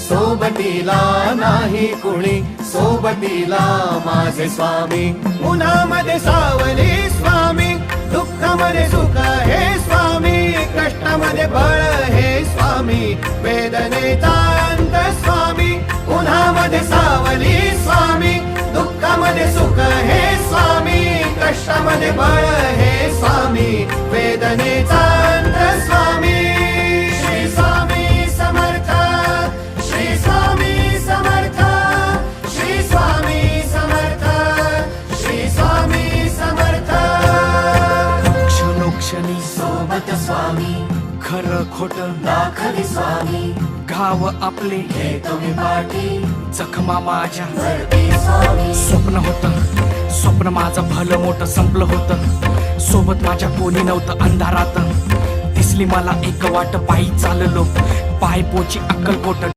सोबतीला नाही कुणी, सोबतीला माझे स्वामी. उन्हामध्ये सावली स्वामी, दुःखामध्ये सुख हे स्वामी, कष्टामध्ये बळ हे स्वामी, वेदनेचा अंत स्वामी. उन्हामध्ये सावली स्वामी, दुःखामध्ये सुख हे स्वामी, कष्टामध्ये बळ हे स्वामी, वेदनेचा अंत स्वामी. श्री स्वामी समर्थ, श्री स्वामी समर्थ, श्री स्वामी समर्थ, श्री स्वामी समर्थ. क्षणोक्षणी सोबत स्वामी, खरं खोट दाखवी स्वामी, घाव आपले हे तुम्ही पाठी जखमा माझ्या. भरती स्वामी. स्वप्न होतं, स्वप्न माझं भलं मोठं संपलं होतं. सोबत माझ्या कोणी नव्हतं अंधारात. दिसली मला एक वाट, पायी चाललो पाय पोची अक्कलकोट.